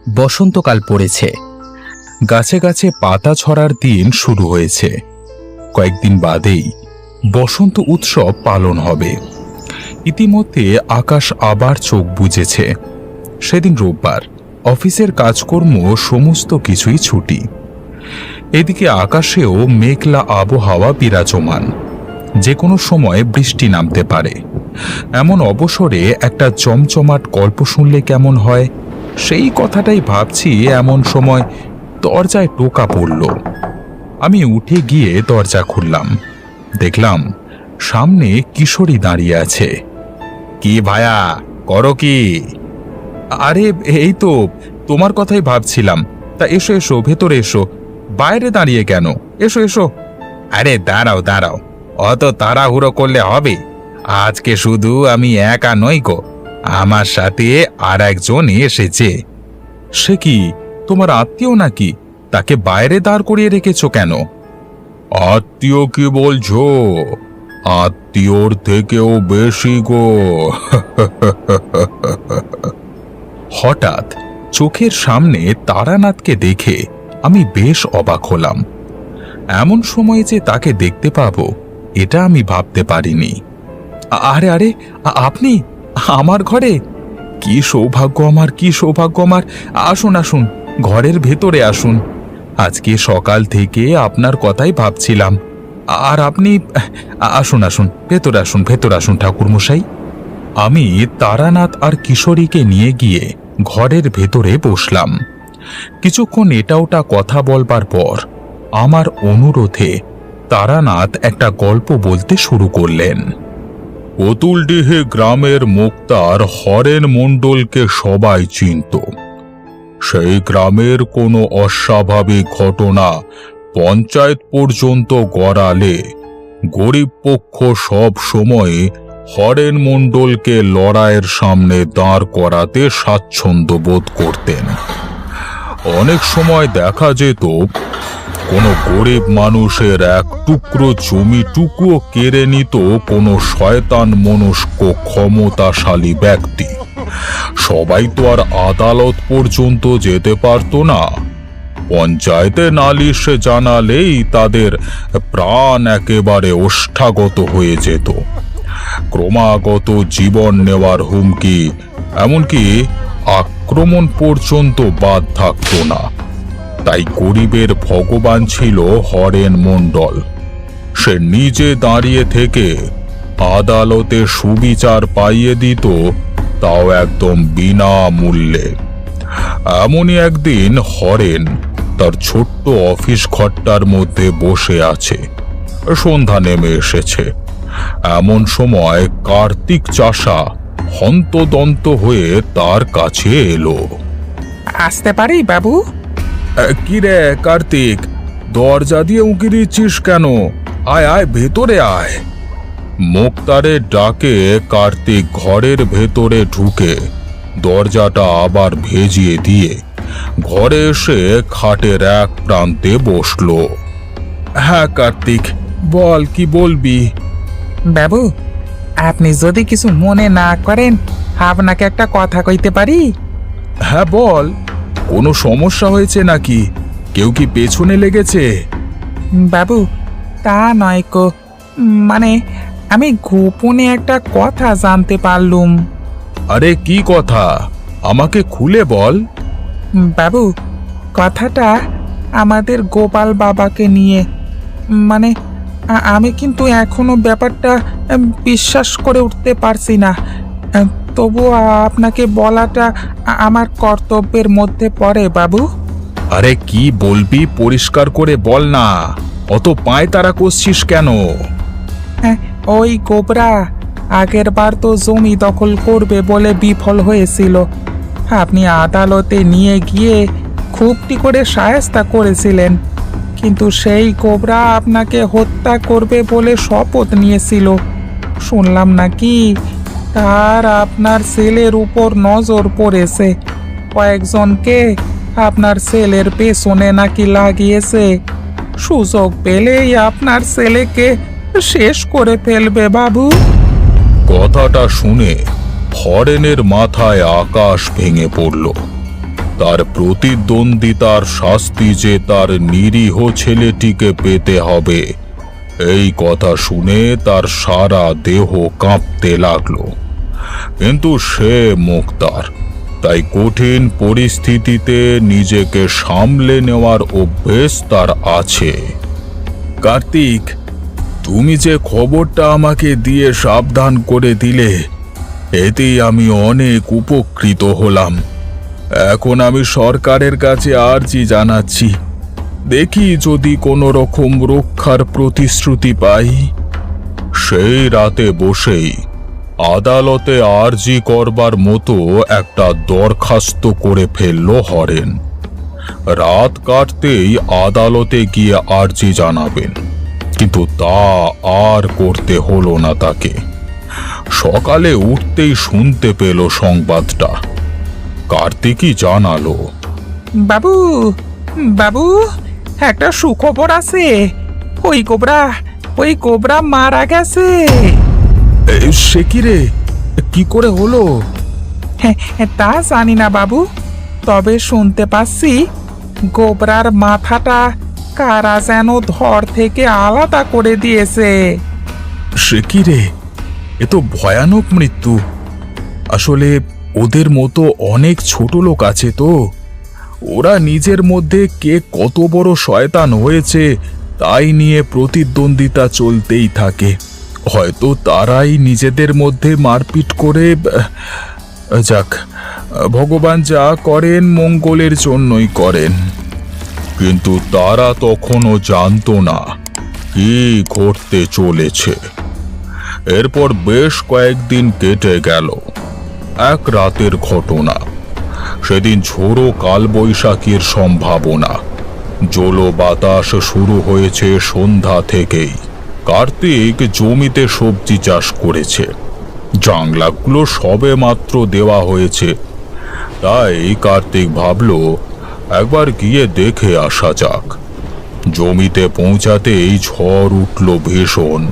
বসন্তকাল পড়েছে। গাছে গাছে পাতা ঝরার দিন শুরু হয়েছে। কয়েকদিন বাদেই বসন্ত উৎসব পালন হবে। ইতিমধ্যে আকাশ আবার চোখ বুজেছে। সেদিন রোববার, অফিসের কাজকর্ম সমস্ত কিছুই ছুটি। এদিকে আকাশেও মেঘলা আবহাওয়া বিরাজমান। যে কোনো সময় বৃষ্টি নামতে পারে। এমন অবসরে একটা চমচমাট গল্প শুনলে কেমন হয়, সেই কথাটাই ভাবছি। এমন সময় দরজায় টোকা পড়ল। আমি উঠে গিয়ে দরজা খুললাম। দেখলাম সামনে কিশোরী দাঁড়িয়ে আছে। কি ভায়া, করো কি? আরে এই তো তোমার কথাই ভাবছিলাম। তা এসো এসো, ভেতরে এসো। বাইরে দাঁড়িয়ে কেন? এসো এসো। আরে দাঁড়াও দাঁড়াও, অত তাড়াহুড়ো করলে হবে? আজকে শুধু আমি একা নই গো, আমার সাথে আর একজন এসেছে। সে কি, তোমার আত্মীয় নাকি? তাকে বাইরে দাঁড় করিয়ে রেখেছো কেন? আত্মীয় কি বলছো? আত্মীয়র থেকেও বেশি গো। হঠাৎ চোখের সামনে তারানাথকে দেখে আমি বেশ অবাক হলাম। এমন সময়ে যে তাকে দেখতে পাবো, এটা আমি ভাবতে পারিনি। আরে আরে, আপনি আমার ঘরে? কি সৌভাগ্য আমার, কি সৌভাগ্য আমার! আসুন আসুন, ঘরের ভেতরে আসুন। আজকে সকাল থেকে আপনার কথাই ভাবছিলাম। আর আপনি আসুন আসুন, ভেতরে আসুন, ভেতরে আসুন ঠাকুরমশাই। আমি তারানাথ আর কিশোরীকে নিয়ে গিয়ে ঘরের ভেতরে বসলাম। কিছুক্ষণ এটা ওটা কথা বলবার পর আমার অনুরোধে তারানাথ একটা গল্প বলতে শুরু করলেন। অতুলডিহি গ্রামের মোক্তার হরেন মণ্ডলকে সবাই চিনত। সেই গ্রামের কোনো অস্বাভাবিক ঘটনা পঞ্চায়েত পর্যন্ত গড়ালে গরিব পক্ষ সব সময় হরেন মণ্ডলকে লড়াইয়ের সামনে দাঁড় করাতে স্বাচ্ছন্দ্য বোধ করতেন। অনেক সময় দেখা যেত কোনো গরিব মানুষের এক টুকরো জমিটুকুও কেড়ে নিত কোনো শয়তান মনস্ক ক্ষমতাশালী ব্যক্তি। সবাই তো আর আদালত পর্যন্ত যেতে পারত না। পঞ্চায়েতে নালিশে জানালেই তাদের প্রাণ একেবারে ওষ্ঠাগত হয়ে যেত। ক্রমাগত জীবন নেওয়ার হুমকি, এমনকি আক্রমণ পর্যন্ত বাদ থাকত না। তাই গরিবের ভগবান ছিল হরেন মণ্ডল। সে নিজে দাঁড়িয়ে থেকে আদালতে সুবিচার পাইয়ে দিত, তাও একদম বিনামূল্যে। এমনই একদিন হরেন তার ছোট্ট অফিস ঘরটার মধ্যে বসে আছে। সন্ধ্যা নেমে এসেছে। এমন সময় কার্তিক চাষা হন্তদন্ত হয়ে তার কাছে এলো। আসতে পারি বাবু? কি রে কার্তিক, দরজা দিয়ে উঁকি দিচ্ছিস কেন? আয় আয়, ভেতরে আয়। মোক্তারের ডাকে কার্তিক ঘরের ভেতরে ঢুকে দরজাটা আবার ভেজিয়ে দিয়ে ঘরে এসে খাটের এক প্রান্তে বসলো। হ্যাঁ কার্তিক, বল, কি বলবি? বাবু, আপনি যদি কিছু মনে না করেন, আপনাকে একটা কথা কইতে পারি? হ্যাঁ বল, কোনো সমস্যা হয়েছে নাকি? কেউ কি পেছনে লেগেছে? বাবু, তা নয় কো, মানে আমি গোপনে একটা কথা জানতে পারলুম। আরে কি কথা, আমাকে খুলে বল। বাবু, কথাটা আমাদের গোপাল বাবাকে নিয়ে। মানে আমি কিন্তু এখনো ব্যাপারটা বিশ্বাস করে উঠতে পারছি না। তবু আপনাকে বলাটা আমার কর্তব্যের মধ্যে পড়ে বাবু। আরে কি বলবি পরিষ্কার করে বল না, অত পায় তারা করছিস কেন? ওই গোবরা আগের বার তো জমি দখল করবে বলে বিফল হয়েছিল। আপনি আদালতে নিয়ে গিয়ে খুবটি করে শায়েস্তা করেছিলেন, কিন্তু সেই কোবরা আপনাকে হত্যা করবে বলে শপথ নিয়েছিল। শুনলাম নাকি তার আপনার ছেলের উপর নজর পড়েছে। কয়েকজনকে আপনার ছেলের পেছনে নাকি লাগিয়েছে। সুযোগ পেলেই আপনার ছেলেকে শেষ করে ফেলবে বাবু। কথাটা শুনে হরেনের মাথায় আকাশ ভেঙে পড়ল। তার প্রতিদ্বন্দ্বিতার শাস্তি যে তার নিরীহ ছেলেটিকে পেতে হবে, এই কথা শুনে তার সারা দেহ কাঁপতে লাগলো। কিন্তু সে মুক্তার, তাই কঠিন পরিস্থিতিতে নিজেকে সামলে নেওয়ার অভ্যেস তার আছে। কার্তিক, তুমি যে খবরটা আমাকে দিয়ে সাবধান করে দিলে, এতেই আমি অনেক উপকৃত হলাম। এখন আমি সরকারের কাছে আর্জি জানাচ্ছি, দেখি যদি কোনো রকম রক্ষার প্রতিশ্রুতি পাই। সেই রাতে বসেই আদালতে আর্জি করবার মতো একটা দরখাস্ত করে ফেলল হরেন। রাত কাটতেই আদালতে গিয়ে আর্জি জানাবেন, কিন্তু তা আর করতে হলো না তাকে। সকালে উঠতেই শুনতে পেল সংবাদটা। কার্তিকই জানালো, বাবু, বাবু, একটা সুখবর আছে। ওই কোবরা মারা গেছে। সে কি রে, কি করে হলো? হ্যাঁ, তা জানি না বাবু, তবে শুনতে পাচ্ছি গোবরার মাথাটা কারা যেন ধর থেকে আলাদা করে দিয়েছে। সে কি রে, এ তো ভয়ানক মৃত্যু। আসলে ওদের মতো অনেক ছোট লোক আছে তো, ওরা নিজের মধ্যে কে কত বড় শয়তান হয়েছে তাই নিয়ে প্রতিদ্বন্দ্বিতা চলতেই থাকে। হয়তো তারাই নিজেদের মধ্যে মারপিট করে। যাক, ভগবান যা করেন মঙ্গলের জন্যই করেন। কিন্তু তারা তখনও জানতো না কি ঘটতে চলেছে। এরপর বেশ কয়েকদিন কেটে গেল। এক রাতের ঘটনা। সেদিন ঝোড়ো কালবৈশাখীর সম্ভাবনা। জলো বাতাস শুরু হয়েছে সন্ধ্যা থেকেই। কার্তিক জমিতে সবজি চাষ করেছে। জাংলাগুলো সবে মাত্র দেওয়া হয়েছে, তাই কার্তিক ভাবল একবার গিয়ে দেখে আসা যাক। জমিতে পৌঁছাতেই ঝড় উঠল ভীষণ।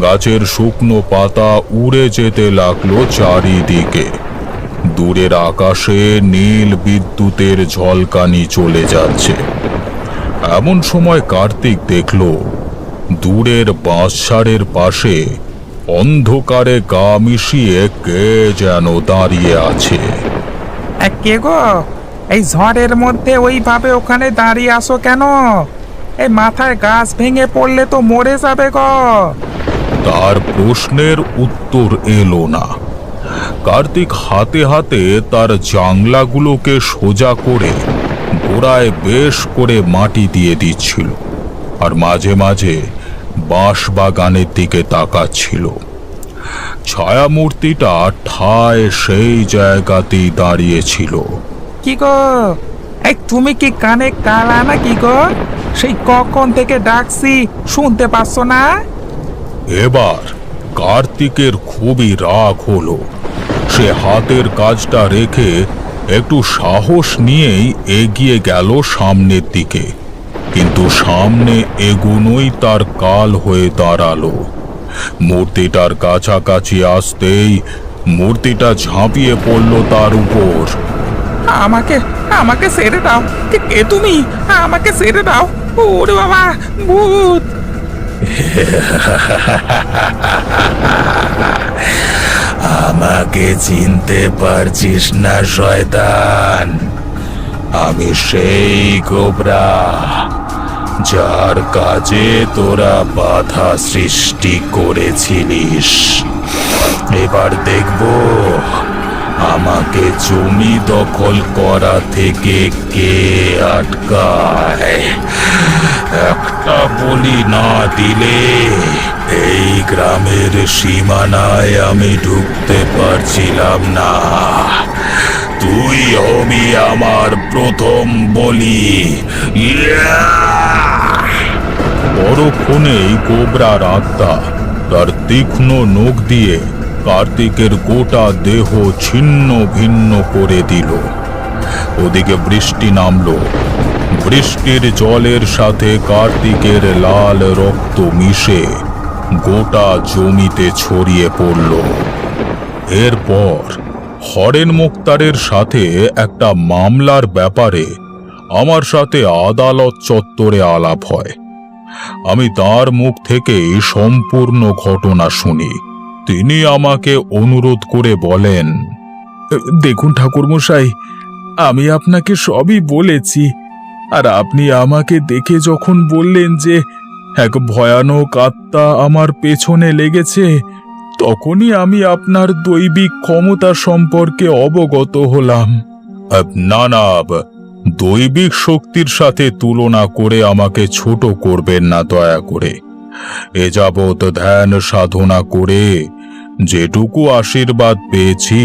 গাছের শুকনো পাতা উড়ে যেতে লাগলো চারিদিকে। দূরের আকাশে নীল বিদ্যুতের ঝলকানি চলে যাচ্ছে। এমন সময় কার্তিক দেখল দূরের বাঁশঝাড়ের পাশে অন্ধকারে গা মিশিয়ে কে যেন দাঁড়িয়ে আছে। কে গো, এই ঝড়ের মধ্যে ওইভাবে ওখানে দাঁড়িয়ে আসো কেন? এই মাথায় গাছ ভেঙে পড়লে তো মরে যাবে গো। তার প্রশ্নের উত্তর এলো না। কার্তিক হাতে হাতে তার জাংলাগুলোকে সোজা করে গোড়ায় বেশ করে মাটি দিয়ে দিচ্ছিল, আর মাঝে মাঝে বাঁশ বাগানের দিকে তাকাচ্ছিল। ছায়ামূর্তিটা ঠায় সেই জায়গাতেই দাঁড়িয়েছিল। কি গো, এই তুমি কি কানে কালা না কি গো? সেই কখন থেকে ডাকছি, শুনতে পাচ্ছ না? এবার কার্তিকের খুবই রাগ হলো। সে হাতের কাজটা রেখে একটু সাহস নিয়েই এগিয়ে গেল সামনের দিকে। কিন্তু সামনে এগোনোই তার কাল হয়ে দাঁড়ালো। মূর্তিটার কাছাকাছি আসতেই মূর্তিটা ঝাঁপিয়ে পড়ল তার উপর। আমাকে আমাকে ছেড়ে দাও। কে তুমি? আমাকে ছেড়ে দাও। ওরে বাবা, ভূত! আমাকে চিনতে পারছিস না শয়তান? আমি সেই কোবরা যার কাজে তোরা বাধা সৃষ্টি করেছিলিস। এবার দেখব আমাকে জমি দখল করা থেকে কে আটকায়। একটা বলি না দিলে এই গ্রামের সীমানায় আমি ঢুকতে পারছিলাম না। তুই হবি আমার প্রথম বলি। পরক্ষণেই কোবরার আত্মা তার তীক্ষ্ণ নখ দিয়ে কার্তিকের গোটা দেহ ছিন্ন ভিন্ন করে দিল। ওদিকে বৃষ্টি নামলো। বৃষ্টির জলের সাথে কার্তিকের লাল রক্ত মিশে গোটা জমিতে ছড়িয়ে পড়ল। এরপর হরেন মুক্তারের সাথে একটা মামলার ব্যাপারে আমার সাথে আদালত চত্বরে আলাপ হয়। আমি তার মুখ থেকেই সম্পূর্ণ ঘটনা শুনি। তিনি আমাকে অনুরোধ করে বলেন, দেখুন ঠাকুরমশাই, আমি আপনাকে সবই বলেছি, আর আপনি আমাকে দেখে যখন বললেন যে এক ভয়ানক আত্মা আমার পেছনে লেগেছে, তখনই আমি আপনার দৈবিক ক্ষমতা সম্পর্কে অবগত হলাম। না না, দৈবিক শক্তির সাথে তুলনা করে আমাকে ছোট করবেন না দয়া করে। এ যাবৎ ধ্যান সাধনা করে যেটুকু আশীর্বাদ পেয়েছি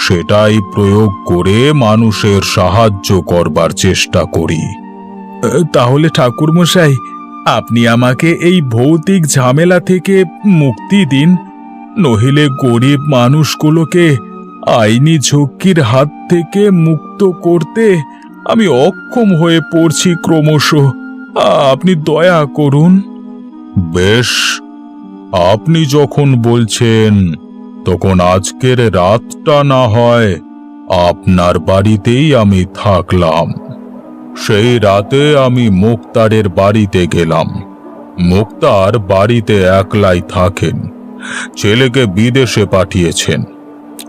সেটাই প্রয়োগ করে মানুষের সাহায্য করবার চেষ্টা করি। তাহলে ঠাকুরমশাই, আপনি আমাকে এই ভৌতিক ঝামেলা থেকে মুক্তি দিন, নহিলে গরিব মানুষগুলোকে আইনি ঝক্কির হাত থেকে মুক্ত করতে আমি অক্ষম হয়ে পড়ছি ক্রমশ। আপনি দয়া করুন। বেশ, আপনি যখন বলছেন তখন আজকের রাতটা না হয় আপনার বাড়িতেই আমি থাকলাম। সেই রাতে আমি মুক্তারের বাড়িতে গেলাম। মুক্তার বাড়িতে একলাই থাকেন, ছেলেকে বিদেশে পাঠিয়েছেন।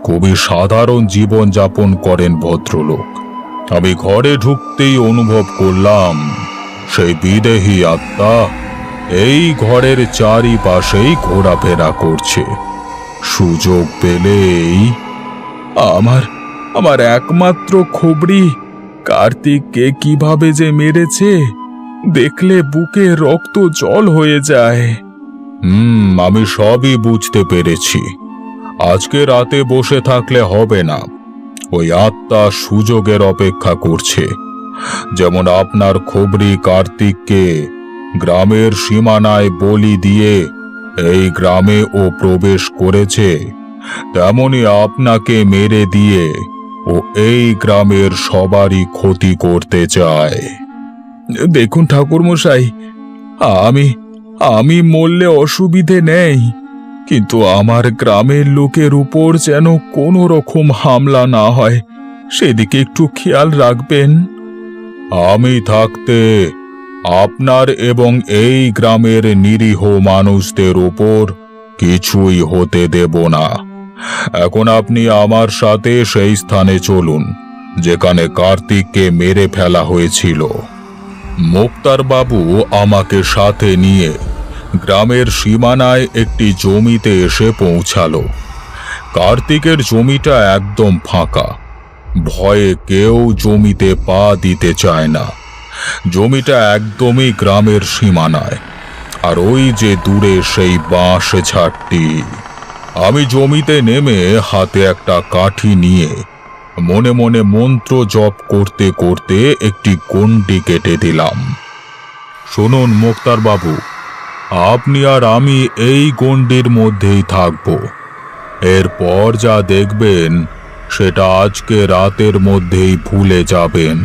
খুবই সাধারণ জীবন যাপন করেন ভদ্রলোক। আমি ঘরে ঢুকতেই অনুভব করলাম সেই বিদেহী আত্মা এই ঘরের চারিপাশেই ঘোরাফেরা করছে। সুযোগ পেলেই আমার একমাত্র খবরি কার্তিককে কিভাবে যে মেরেছে দেখলে বুকে রক্ত জল হয়ে যায়। আমি সবই বুঝতে পেরেছি। আজকে রাতে বসে থাকলে হবে না। ওই আত্মা সুযোগের অপেক্ষা করছে। যেমন আপনার খবরি কার্তিককে গ্রামের সীমানায় বলি দিয়ে এই গ্রামে ও প্রবেশ করেছে, তেমনি আপনাকে মেরে দিয়ে ও এই গ্রামের সবারই ক্ষতি করতে চায়। দেখুন ঠাকুরমশাই, আমি মরলে অসুবিধে নেই, কিন্তু আমার গ্রামের লোকের উপর যেন কোনো রকম হামলা না হয়, সেদিকে একটু খেয়াল রাখবেন। আমি থাকতে আপনার এবং এই গ্রামের নিরীহ মানুষদের উপর কিছুই হতে দেব না। এখন আপনি আমার সাথে সেই স্থানে চলুন যেখানে কার্তিককে মেরে ফেলা হয়েছিল। মুক্তার বাবু আমাকে সাথে নিয়ে গ্রামের সীমানায় একটি জমিতে এসে পৌঁছালো। কার্তিকের জমিটা একদম ফাঁকা। ভয়ে কেউ জমিতে পা দিতে চায় না। জমিটা একদমই গ্রামের সীমানায়, আর ওই যে দূরে সেই বাঁশ ঝাড়টি। আমি জমিতে নেমে হাতে একটা কাঠি নিয়ে মনে মনে মন্ত্র জপ করতে করতে একটি গণ্ডি কেটে দিলাম। শুনুন মুক্তার বাবু, আপনি আর আমি এই গণ্ডির মধ্যেই থাকব। এরপর যা দেখবেন সেটা আজকে রাতের মধ্যেই ভুলে যাবেন।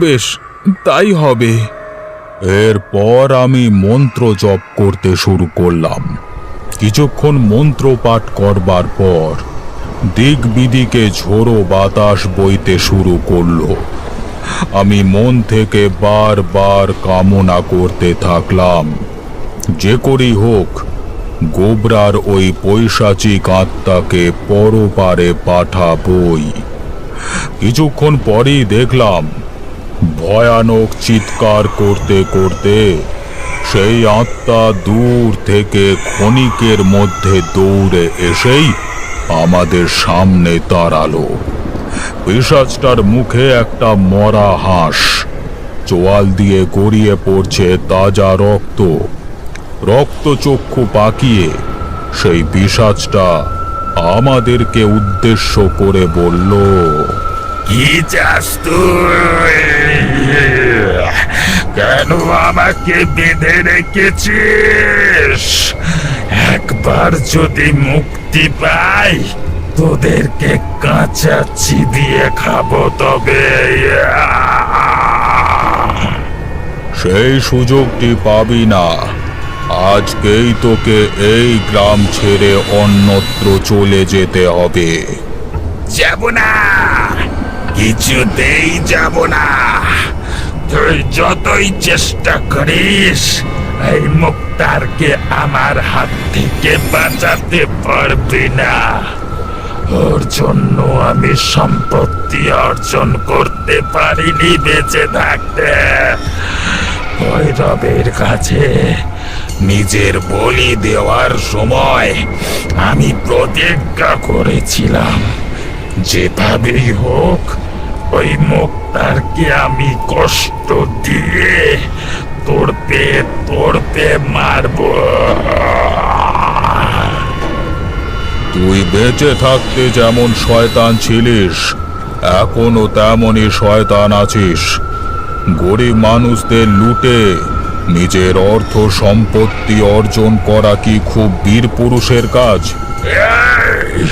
বেশ, তাই হবে। এরপর আমি মন্ত্র জপ করতে শুরু করলাম। কিছুক্ষণ মন্ত্র পাঠ করবার পর দিক বিদিকে ঝোড়ো বাতাস বইতে শুরু করলো। আমি মন থেকে বারবার কামনা করতে থাকলাম, যে করেই হোক গোবরার ওই পৈশাচিক আত্মাকে পরপারে পাঠাবই। কিছুক্ষণ পরেই দেখলাম ভয়ানক চিৎকার করতে করতে সেই আত্মা দূর থেকে ক্ষণিকের মধ্যে দৌড়ে এসেই আমাদের সামনে দাঁড়ালো। পিশাচটার মুখে একটা মরা হাঁস, চোয়াল দিয়ে গড়িয়ে পড়ছে তাজা রক্ত। রক্তচক্ষু পাকিয়ে সেই পিশাচটা আমাদেরকে উদ্দেশ্য করে বলল, কি চাস তুই? কেন আমাকে বেঁধে রেখেছিস? একবার যদি মুক্তি পাই তোদেরকে কাঁচা চিবিয়ে খাবো তবে। সেই সুযোগটি পাবি না। আজকেই তোকে এই গ্রাম ছেড়ে অন্যত্র চলে যেতে হবে। যাব না, কিছুতেই যাব না। তুই যতই চেষ্টা করিস এই মুক্তারকে আমার হাত থেকে বাঁচাতে পারবি না। ওর জন্য আমি সম্পত্তি অর্জন করতে পারিনি বেঁচে থাকতে। ভৈরবের কাছে নিজের বলি দেওয়ার সময় আমি প্রতিজ্ঞা করেছিলাম, যেভাবেই হোক ওই মুক্তারকে আমি কষ্ট দিয়ে তোড়পে মারব। তুই বেঁচে থাকতে যেমন শয়তান ছিলিস, এখনো তেমনই শয়তান আছিস। গরিব মানুষদের লুটে নিজের অর্থ সম্পত্তি অর্জন করা কি খুব বীর পুরুষের কাজ? এই,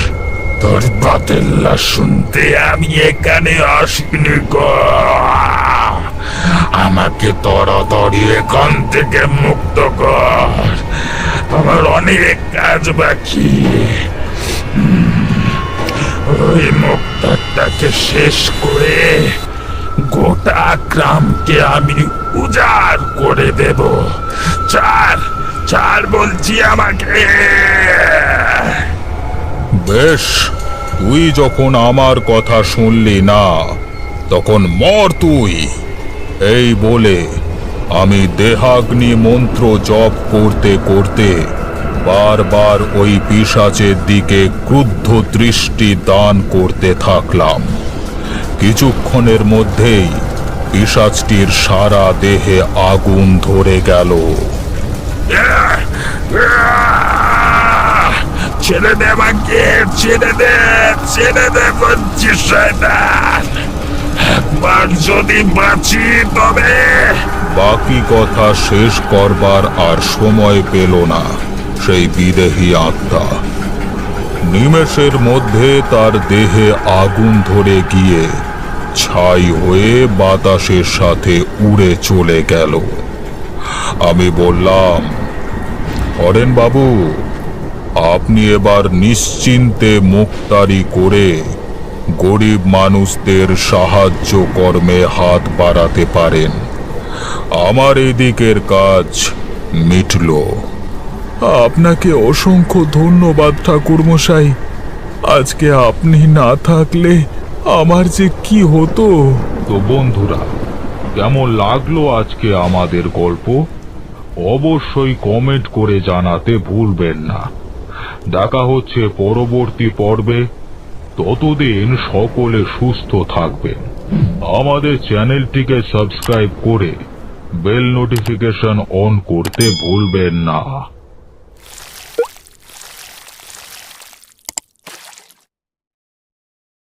তোর বাতেল্লা শুনতে আমি এখানে আসিনি গো। আমাকে তাড়াতাড়ি এখান থেকে মুক্ত কর, আমার অনেক কাজ বাকি। ওই মুক্তারটাকে শেষ করে গোটা গ্রামকে আমি উজাড় করে দেব। চার বলছি আমাকে। বেশ, তুই যখন আমার কথা শুনলি না তখন মর তুই। এই বলে আমি দেহাগ্নি মন্ত্র জপ করতে করতে বারবার ওই পিশাচের দিকে ক্রুদ্ধ দৃষ্টি দান করতে থাকলাম। কিছুক্ষণের মধ্যেই পিশাচটির সারা দেহে আগুন ধরে গেল। ছেড়ে দে আমাকে, ছেড়ে দে বলছি শয়তান। একবার যদি বাঁচি তবে। বাকি কথা শেষ করবার আর সময় পেল না সেই বিদেহী আত্মা। নিমেষের মধ্যে তার দেহে আগুন ধরে গিয়ে ছাই হয়ে বাতাসের সাথে উড়ে চলে গেল। আমি বললাম, হরেন বাবু, আপনি এবার নিশ্চিন্তে মুক্তারি করে গরিব মানুষদের সাহায্য কর্মে হাত বাড়াতে পারেন। আমার এদিকের কাজ মিটল। আপনাকে অসংখ্য ধন্যবাদ ঠাকুরমশাই। আজকে আপনি না থাকলে আমার যে কি হতো। তো বন্ধুরা, কেমন লাগলো আজকে আমাদের গল্প? অবশ্যই কমেন্ট করে জানাতে ভুলবেন না। দেখা হচ্ছে পরবর্তী পর্বে। ততদিন সকলে সুস্থ থাকবেন। আমাদের চ্যানেলটিকে সাবস্ক্রাইব করে বেল নোটিফিকেশন অন করতে ভুলবেন না।